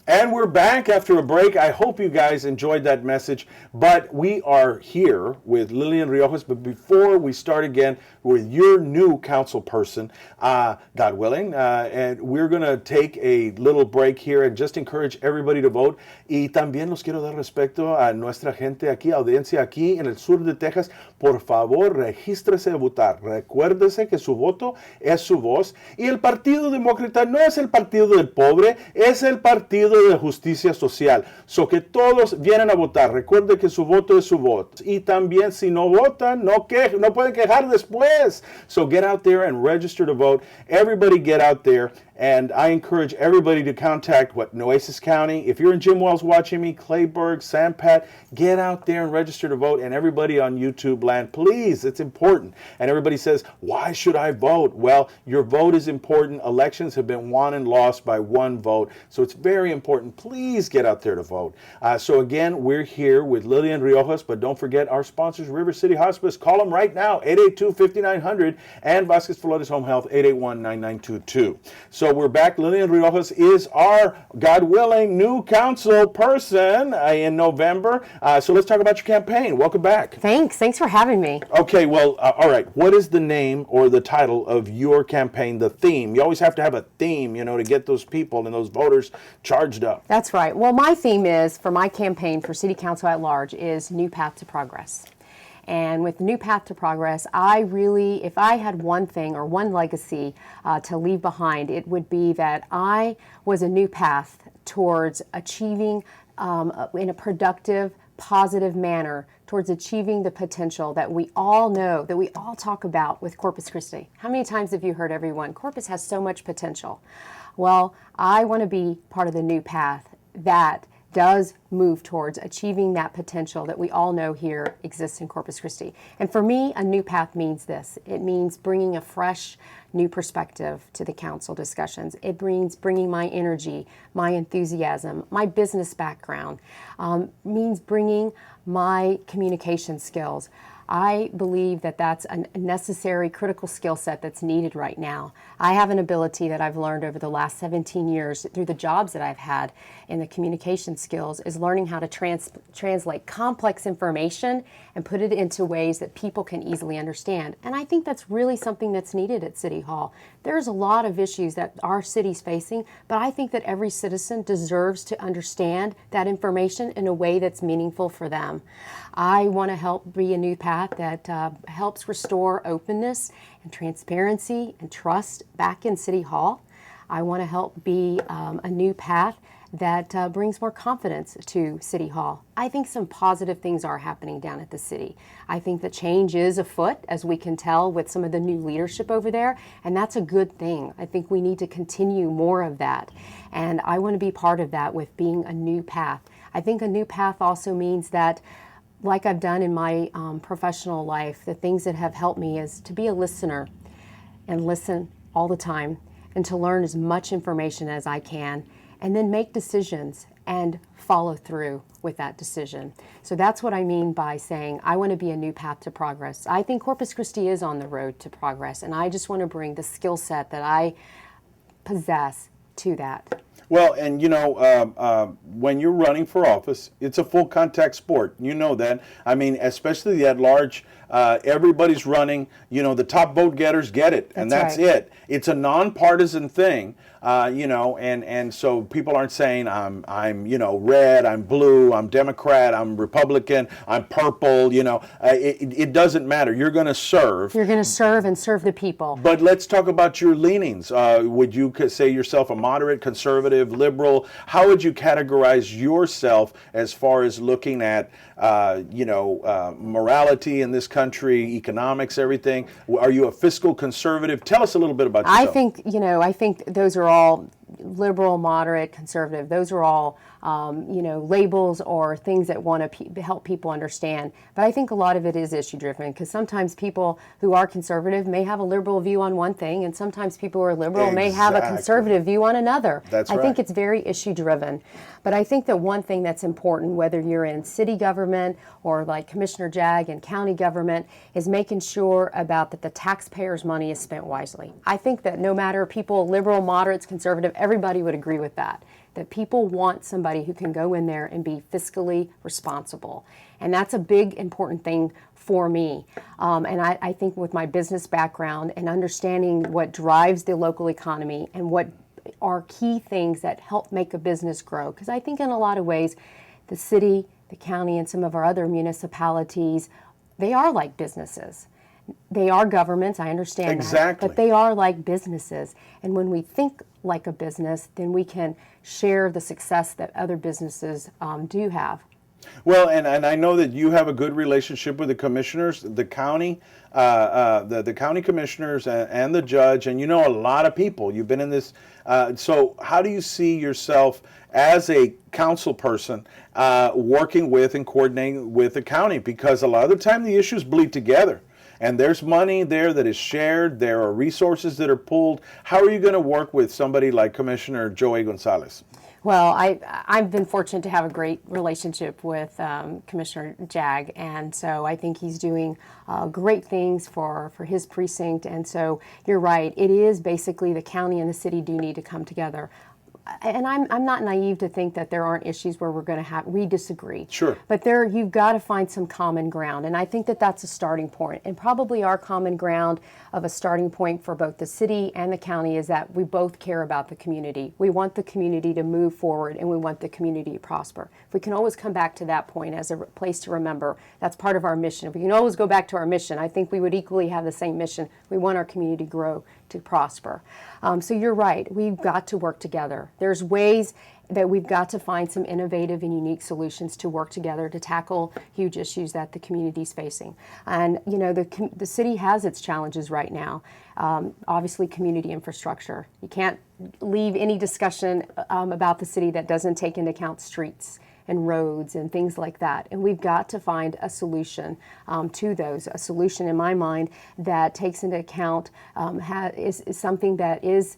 And we're back after a break. I hope you guys enjoyed that message. But we are here with Lillian Riojas. But before we start again with your new council person, God willing, and we're going to take a little break here and just encourage everybody to vote. Y también los quiero dar respecto a nuestra gente aquí, audiencia aquí en el sur de Texas. Por favor, regístrese a votar. Recuérdese que su voto es su voz. Y el Partido Demócrata no es el partido del pobre, es el partido de justicia social. So que todos vienen a votar. Recuerde que su voto es su voto. Y también si no votan, no pueden quejar después. So get out there and register to vote. Everybody get out there. And I encourage everybody to contact Nueces County. If you're in Jim Wells watching me, Clayburgh, San Pat, get out there and register to vote. And everybody on YouTube land, please, it's important. And everybody says, why should I vote? Well, your vote is important. Elections have been won and lost by one vote. So it's very important. Please get out there to vote. So again, we're here with Lillian Riojas, but don't forget our sponsors, River City Hospice. Call them right now, 882-5900, and Vasquez Flores Home Health, 881-9922. So we're back. Lillian Riojas is our, God willing, new council person in November. So let's talk about your campaign. Welcome back. Thanks for having me. Okay, well, all right. What is the name or the title of your campaign, the theme? You always have to have a theme, to get those people and those voters charged up. That's right. Well, my theme is, for my campaign for City Council at Large, is New Path to Progress. And with the New Path to Progress, if I had one thing or one legacy to leave behind, it would be that I was a new path towards achieving, in a productive, positive manner, towards achieving the potential that we all know, that we all talk about with Corpus Christi. How many times have you heard everyone, Corpus has so much potential? Well, I want to be part of the new path that does move towards achieving that potential that we all know here exists in Corpus Christi. And for me, a new path means this. It means bringing a fresh, new perspective to the council discussions. It means bringing my energy, my enthusiasm, my business background, means bringing my communication skills. I believe that that's a necessary, critical skill set that's needed right now. I have an ability that I've learned over the last 17 years through the jobs that I've had in the communication skills is learning how to translate complex information and put it into ways that people can easily understand. And I think that's really something that's needed at City Hall. There's a lot of issues that our city's facing, but I think that every citizen deserves to understand that information in a way that's meaningful for them. I want to help be a new path that helps restore openness and transparency and trust back in City Hall. I want to help be a new path that brings more confidence to City Hall. I think some positive things are happening down at the city. I think that change is afoot, as we can tell with some of the new leadership over there, and that's a good thing. I think we need to continue more of that, and I want to be part of that with being a new path. I think a new path also means that, like I've done in my professional life, the things that have helped me is to be a listener and listen all the time and to learn as much information as I can and then make decisions and follow through with that decision. So that's what I mean by saying I want to be a new path to progress. I think Corpus Christi is on the road to progress, and I just want to bring the skill set that I possess to that. Well, and when you're running for office, it's a full contact sport. You know that. I mean, especially at large, everybody's running. The top vote getters get it, and that's right. it. It's a nonpartisan thing, and so people aren't saying I'm red, I'm blue, I'm Democrat, I'm Republican, I'm purple. It doesn't matter. You're going to serve. You're going to serve and serve the people. But let's talk about your leanings. Would you say yourself a moderate, conservative, liberal? How would you categorize yourself as far as looking at morality in this country, economics, everything? Are you a fiscal conservative? Tell us a little bit about yourself. I think those are all liberal, moderate, conservative. Those are all labels or things that want to help people understand. But I think a lot of it is issue driven, because sometimes people who are conservative may have a liberal view on one thing, and sometimes people who are liberal may have a conservative view on another. That's right. I think it's very issue driven. But I think that one thing that's important, whether you're in city government or like Commissioner Jag in county government, is making sure about that the taxpayers' money is spent wisely. I think that no matter people, liberal, moderates, conservative, everybody would agree with that. that people want somebody who can go in there and be fiscally responsible. And that's a big, important thing for me. And I think with my business background and understanding what drives the local economy and what are key things that help make a business grow, because I think in a lot of ways, the city, the county, and some of our other municipalities, they are like businesses. They are governments, I understand Exactly. that, but they are like businesses. And when we think like a business, then we can share the success that other businesses do have. Well, and I know that you have a good relationship with the commissioners, the county, the county commissioners and the judge, and you know a lot of people. You've been in this. So how do you see yourself as a council person working with and coordinating with the county? Because a lot of the time the issues bleed together. And there's money there that is shared. There are resources that are pulled. How are you going to work with somebody like Commissioner Joey Gonzalez? Well, I've been fortunate to have a great relationship with Commissioner Jag, and so I think he's doing great things for his precinct. And so you're right, it is basically the county and the city do need to come together. And I'm not naive to think that there aren't issues where we disagree. Sure. But you've got to find some common ground. And I think that that's a starting point. And probably our common ground of a starting point for both the city and the county is that we both care about the community. We want the community to move forward and we want the community to prosper. If we can always come back to that point as a place to remember, that's part of our mission. If we can always go back to our mission, I think we would equally have the same mission. We want our community to grow, to prosper. So you're right, we've got to work together. There's ways that we've got to find some innovative and unique solutions to work together to tackle huge issues that the community's facing. And you know, the city has its challenges right now. Obviously, community infrastructure. You can't leave any discussion about the city that doesn't take into account streets and roads and things like that. And we've got to find a solution to those. A solution, in my mind, that takes into account is something that is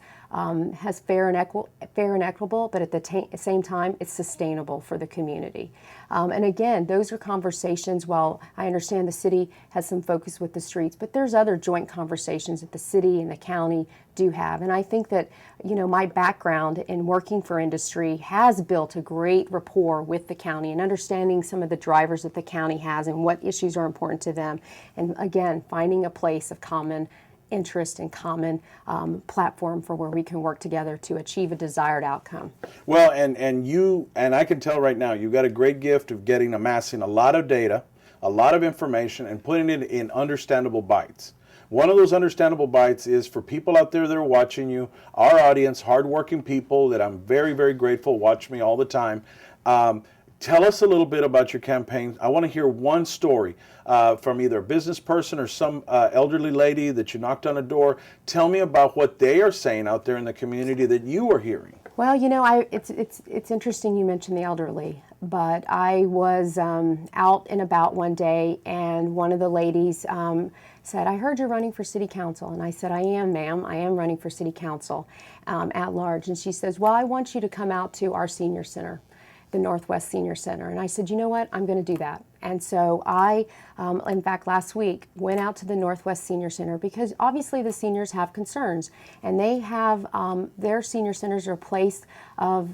has fair and equitable, but at the same time, it's sustainable for the community. And again, those are conversations. While I understand the city has some focus with the streets, but there's other joint conversations that the city and the county do have. And I think that, you know, my background in working for industry has built a great rapport with the county and understanding some of the drivers that the county has and what issues are important to them. And again, finding a place of common interest and common platform for where we can work together to achieve a desired outcome. Well, and I can tell right now, you've got a great gift of amassing a lot of data, a lot of information, and putting it in understandable bites. One of those understandable bites is for people out there that are watching you, our audience, hardworking people that I'm very, very grateful watch me all the time. Tell us a little bit about your campaign. I want to hear one story from either a business person or some elderly lady that you knocked on a door. Tell me about what they are saying out there in the community that you are hearing. Well, you know, it's interesting you mentioned the elderly, but I was out and about one day, and one of the ladies said, "I heard you're running for city council." And I said, "I am, ma'am. I am running for city council at large." And she says, "Well, I want you to come out to our senior center, the Northwest Senior Center." And I said, "You know what? I'm going to do that." And so I, in fact, last week went out to the Northwest Senior Center because obviously the seniors have concerns, and they have their senior centers are a place of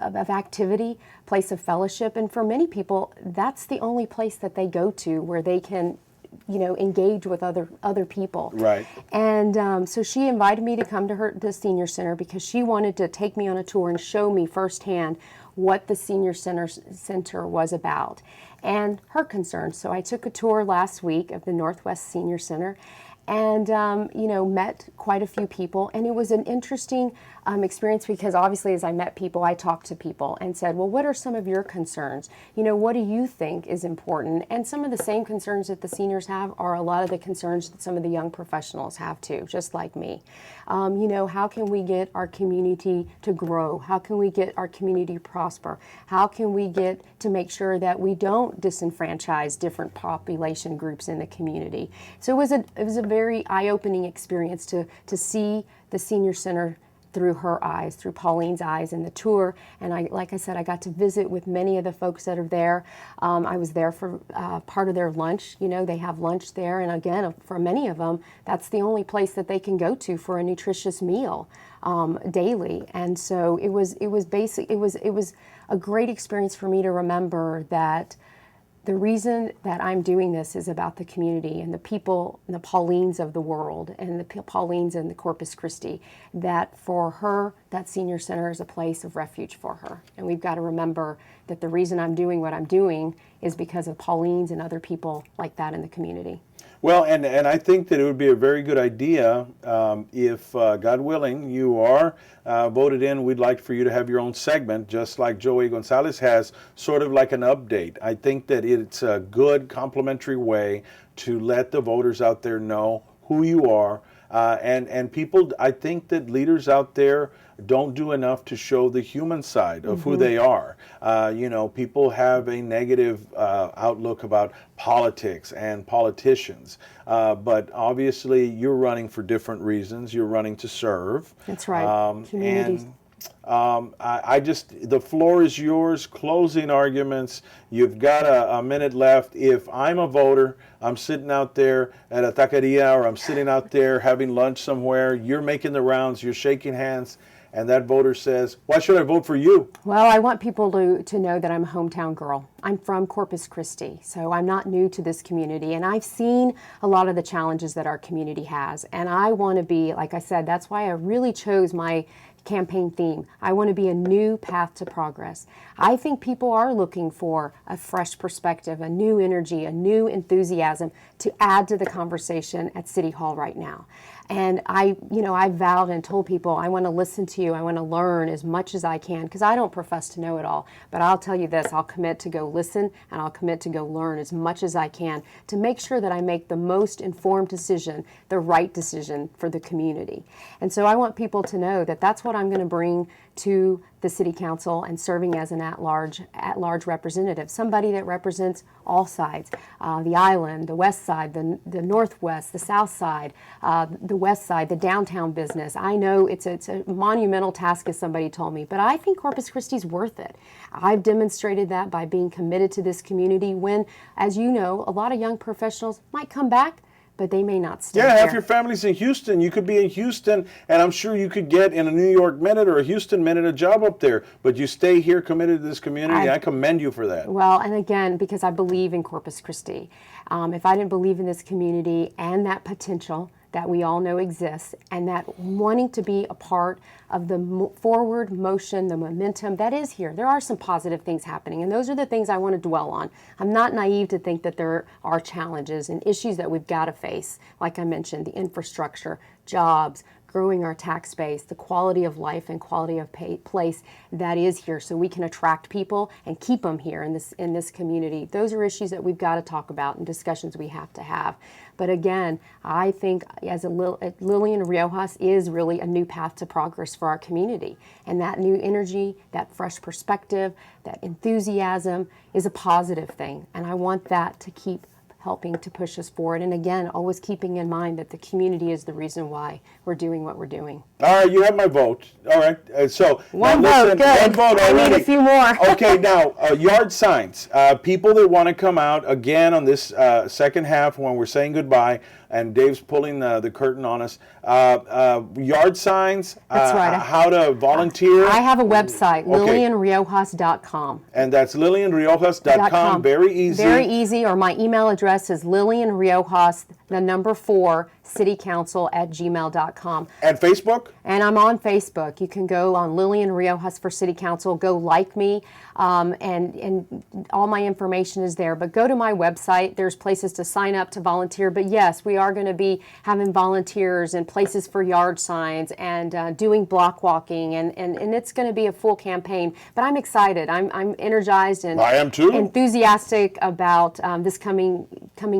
activity, place of fellowship, and for many people, that's the only place that they go to where they can, you know, engage with other people. Right. And so she invited me to come to the senior center because she wanted to take me on a tour and show me firsthand what the senior center was about and her concerns. So I took a tour last week of the Northwest Senior Center and, you know, met quite a few people. And it was an interesting experience because obviously as I met people, I talked to people and said, well, what are some of your concerns? You know, what do you think is important? And some of the same concerns that the seniors have are a lot of the concerns that some of the young professionals have too, just like me. You know, how can we get our community to grow? How can we get our community to prosper? How can we get to make sure that we don't disenfranchise different population groups in the community? So it was a very eye-opening experience to see the senior center through her eyes, through Pauline's eyes in the tour. And like I said, I got to visit with many of the folks that are there. I was there for part of their lunch. You know, they have lunch there, and again, for many of them, that's the only place that they can go to for a nutritious meal daily. And so it was a great experience for me to remember that the reason that I'm doing this is about the community and the people, and the Paulines of the world, and the Paulines in the Corpus Christi, that for her, that senior center is a place of refuge for her. And we've got to remember that the reason I'm doing what I'm doing is because of Paulines and other people like that in the community. Well, and I think that it would be a very good idea if, God willing, you are voted in. We'd like for you to have your own segment, just like Joey Gonzalez has, sort of like an update. I think that it's a good complimentary way to let the voters out there know who you are. And people, I think that leaders out there don't do enough to show the human side of who they are. You know, people have a negative outlook about politics and politicians, but obviously you're running for different reasons. You're running to serve. That's right. Communities. I just, the floor is yours. Closing arguments. You've got a minute left. If I'm a voter, I'm sitting out there at a taqueria, or I'm sitting out there having lunch somewhere, you're making the rounds, you're shaking hands, and that voter says, why should I vote for you? Well, I want people to know that I'm a hometown girl. I'm from Corpus Christi, so I'm not new to this community, and I've seen a lot of the challenges that our community has, and I want to be, like I said, that's why I really chose my campaign theme. I want to be a new path to progress. I think people are looking for a fresh perspective, a new energy, a new enthusiasm to add to the conversation at City Hall right now. And I vowed and told people, I want to listen to you. I want to learn as much as I can, because I don't profess to know it all. But I'll tell you this, I'll commit to go listen, and I'll commit to go learn as much as I can to make sure that I make the most informed decision, the right decision for the community. And so I want people to know that that's what I'm going to bring to the City Council, and serving as an at-large representative, somebody that represents all sides, the island, the west side, the northwest, the south side, the west side, the downtown business. I know it's a monumental task, as somebody told me, but I think Corpus Christi's worth it. I've demonstrated that by being committed to this community when, as you know, a lot of young professionals might come back, but they may not stay Yeah, there. half your family's in Houston. You could be in Houston, and I'm sure you could get in a New York Minute or a Houston Minute a job up there. But you stay here committed to this community. I commend you for that. Well, and again, because I believe in Corpus Christi. If I didn't believe in this community and that potential that we all know exists, and that wanting to be a part of the forward motion, the momentum that is here. There are some positive things happening, and those are the things I want to dwell on. I'm not naive to think that there are challenges and issues that we've got to face. Like I mentioned, the infrastructure, jobs, growing our tax base, the quality of life and quality of place that is here, so we can attract people and keep them here in this community. Those are issues that we've got to talk about and discussions we have to have. But again, I think as Lillian Riojas is really a new path to progress for our community. And that new energy, that fresh perspective, that enthusiasm is a positive thing. And I want that to keep helping to push us forward. And again, always keeping in mind that the community is the reason why we're doing what we're doing. All right, you have my vote. All right, so one now vote, listen, good. One vote already. I need a few more. Okay, now yard signs. People that want to come out again on this second half when we're saying goodbye, and Dave's pulling the curtain on us. Yard signs. That's right. How to volunteer. I have a website, Okay. LillianRiojas.com. And that's LillianRiojas.com. Very easy. Very easy. Or my email address is LillianRiojas, the number 4, citycouncil@gmail.com. And Facebook? And I'm on Facebook. You can go on Lillian Riojas for City Council. Go like me, and all my information is there. But go to my website. There's places to sign up to volunteer. But yes, we are going to be having volunteers and places for yard signs and doing block walking, and it's going to be a full campaign. But I'm excited. I'm energized and I am too. Enthusiastic about this coming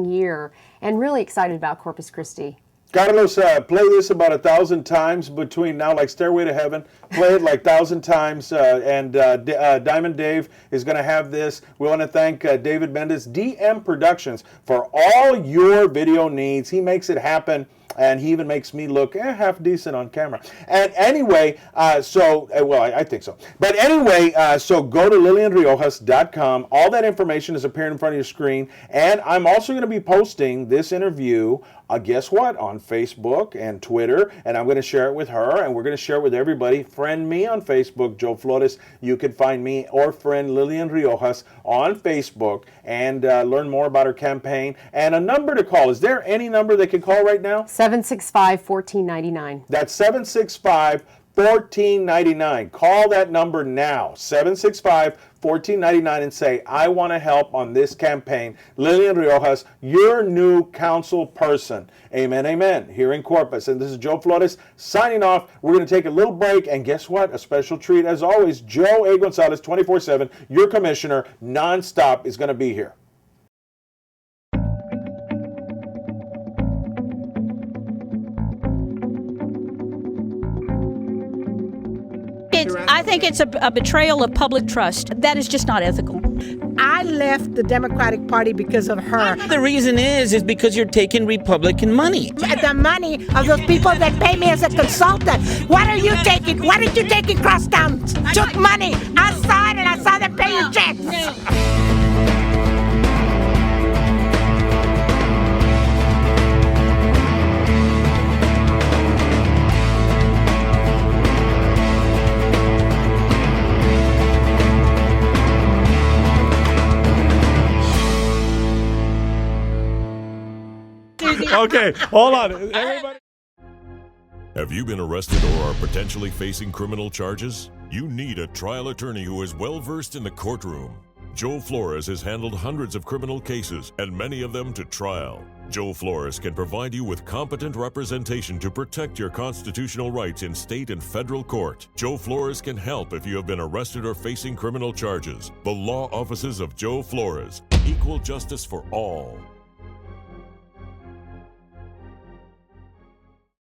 year, and really excited about Corpus Christi. Carlos, play this about 1,000 times between now, like Stairway to Heaven. Play it like 1,000 times, and Diamond Dave is going to have this. We want to thank David Mendez, DM Productions, for all your video needs. He makes it happen. and he even makes me look half decent on camera. And anyway, I think so. But anyway, so go to LillianRiojas.com. All that information is appearing in front of your screen, and I'm also going to be posting this interview, guess what, on Facebook and Twitter, and I'm going to share it with her, and we're going to share it with everybody. Friend me on Facebook, Joe Flores. You can find me or friend Lillian Riojas on Facebook and learn more about her campaign. And a number to call. Is there any number they can call right now? 765-1499. That's 765-1499. Call that number now, 765-1499, and say, I want to help on this campaign. Lillian Riojas, your new council person. Amen, amen. Here in Corpus. And this is Joe Flores signing off. We're going to take a little break, and guess what? A special treat, as always. Joe A. Gonzalez, 24/7, your commissioner, nonstop, is going to be here. I think it's a betrayal of public trust. That is just not ethical. I left the Democratic Party because of her. The reason is because you're taking Republican money. The money of those people that pay me as a consultant. What are you taking? What did you take in Crosstown? Took money. I saw it, and I saw them pay you checks. Okay, hold on. Everybody. Have you been arrested or are potentially facing criminal charges? You need a trial attorney who is well-versed in the courtroom. Joe Flores has handled hundreds of criminal cases and many of them to trial. Joe Flores can provide you with competent representation to protect your constitutional rights in state and federal court. Joe Flores can help if you have been arrested or facing criminal charges. The law offices of Joe Flores. Equal justice for all.